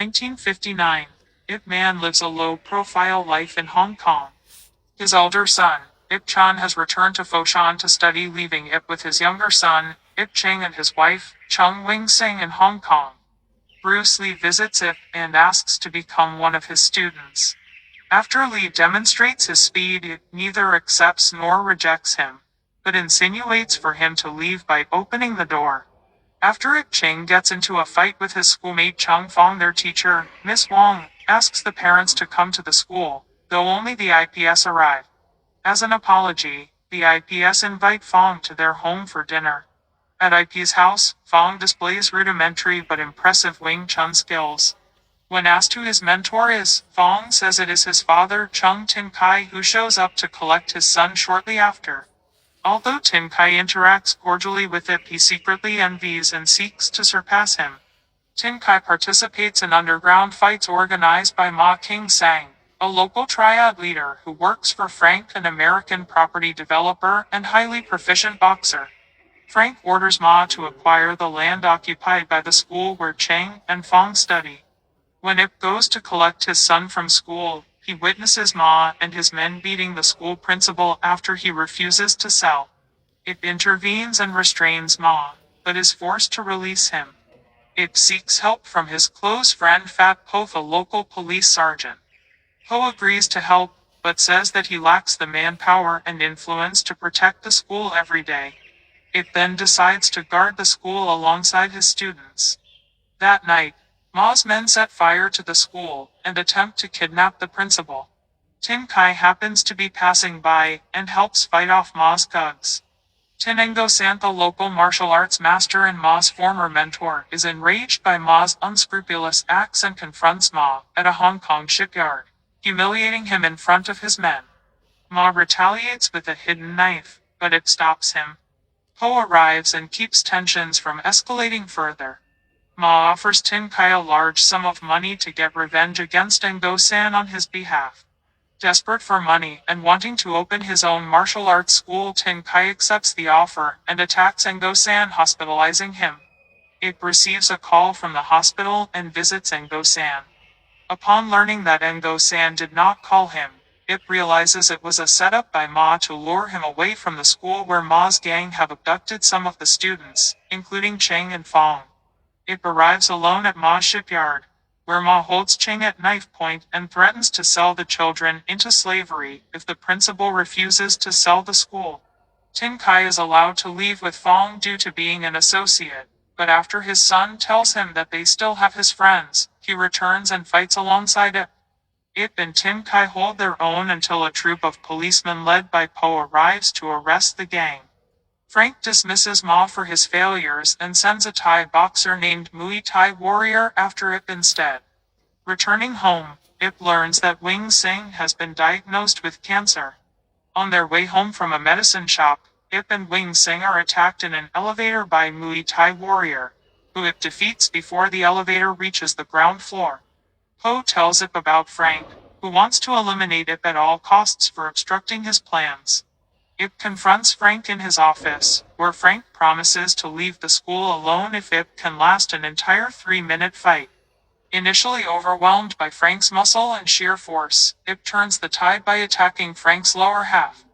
1959. Ip Man lives a low-profile life in Hong Kong. His elder son, Ip Chan, has returned to Foshan to study, leaving Ip with his younger son, Ip Cheng, and his wife, Chung Wing Sing, in Hong Kong. Bruce Lee visits Ip and asks to become one of his students. After Lee demonstrates his speed, Ip neither accepts nor rejects him, but insinuates for him to leave by opening the door. After Ip Cheng gets into a fight with his schoolmate Chung Fong, their teacher, Miss Wong, asks the parents to come to the school, though only the IPS arrive. As an apology, the IPS invite Fong to their home for dinner. At IP's house, Fong displays rudimentary but impressive Wing Chun skills. When asked who his mentor is, Fong says it is his father, Chung Tin Kai, who shows up to collect his son shortly after. Although Tin Kai interacts cordially with Ip, he secretly envies and seeks to surpass him. Tin Kai participates in underground fights organized by Ma King Sang, a local triad leader who works for Frank, an American property developer and highly proficient boxer. Frank orders Ma to acquire the land occupied by the school where Cheng and Fong study. When Ip goes to collect his son from school, he witnesses Ma and his men beating the school principal after he refuses to sell. Ip intervenes and restrains Ma, but is forced to release him. Ip seeks help from his close friend Fat Po, a local police sergeant. Po agrees to help, but says that he lacks the manpower and influence to protect the school every day. Ip then decides to guard the school alongside his students. That night, Ma's men set fire to the school and attempt to kidnap the principal. Tin Kai happens to be passing by and helps fight off Ma's thugs. Tinengo Sant, the local martial arts master and Ma's former mentor, is enraged by Ma's unscrupulous acts and confronts Ma at a Hong Kong shipyard, humiliating him in front of his men. Ma retaliates with a hidden knife, but it stops him. Po arrives and keeps tensions from escalating further. Ma offers Tin Kai a large sum of money to get revenge against Ngo-san on his behalf. Desperate for money and wanting to open his own martial arts school, Tin Kai accepts the offer and attacks Ngo-san, hospitalizing him. Ip receives a call from the hospital and visits Ngo-san. Upon learning that Ngo-san did not call him, Ip realizes it was a setup by Ma to lure him away from the school where Ma's gang have abducted some of the students, including Cheng and Fong. Ip arrives alone at Ma's shipyard, where Ma holds Cheng at knife point and threatens to sell the children into slavery if the principal refuses to sell the school. Tin Kai is allowed to leave with Fong due to being an associate, but after his son tells him that they still have his friends, he returns and fights alongside Ip. Ip and Tin Kai hold their own until a troop of policemen led by Po arrives to arrest the gang. Frank dismisses Ma for his failures and sends a Thai boxer named Muay Thai Warrior after Ip instead. Returning home, Ip learns that Wing Sing has been diagnosed with cancer. On their way home from a medicine shop, Ip and Wing Sing are attacked in an elevator by Muay Thai Warrior, who Ip defeats before the elevator reaches the ground floor. Po tells Ip about Frank, who wants to eliminate Ip at all costs for obstructing his plans. Ip confronts Frank in his office, where Frank promises to leave the school alone if Ip can last an entire 3-minute fight. Initially overwhelmed by Frank's muscle and sheer force, Ip turns the tide by attacking Frank's lower half.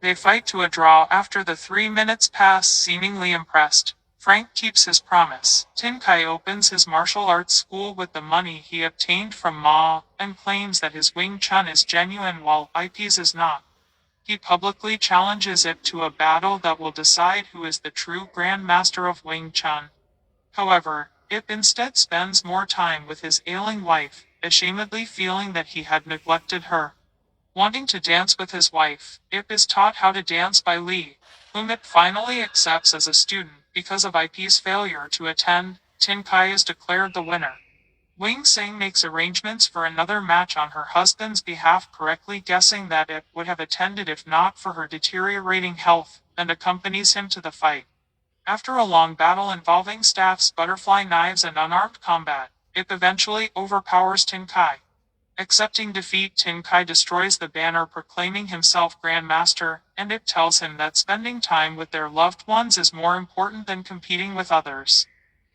They fight to a draw after the 3 minutes pass, seemingly impressed. Frank keeps his promise. Tin Kai opens his martial arts school with the money he obtained from Ma, and claims that his Wing Chun is genuine while Ip's is not. He publicly challenges Ip to a battle that will decide who is the true Grand Master of Wing Chun. However, Ip instead spends more time with his ailing wife, ashamedly feeling that he had neglected her. Wanting to dance with his wife, Ip is taught how to dance by Lee, whom Ip finally accepts as a student. Because of Ip's failure to attend, Tin Kai is declared the winner. Wing Sing makes arrangements for another match on her husband's behalf, correctly guessing that Ip would have attended if not for her deteriorating health, and accompanies him to the fight. After a long battle involving staffs, butterfly knives, and unarmed combat, Ip eventually overpowers Tin Kai. Accepting defeat, Tin Kai destroys the banner proclaiming himself Grand Master, and Ip tells him that spending time with their loved ones is more important than competing with others.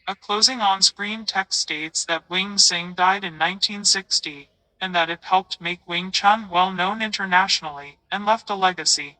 A closing on-screen text states that Wing Sing died in 1960, and that it helped make Wing Chun well known internationally, and left a legacy.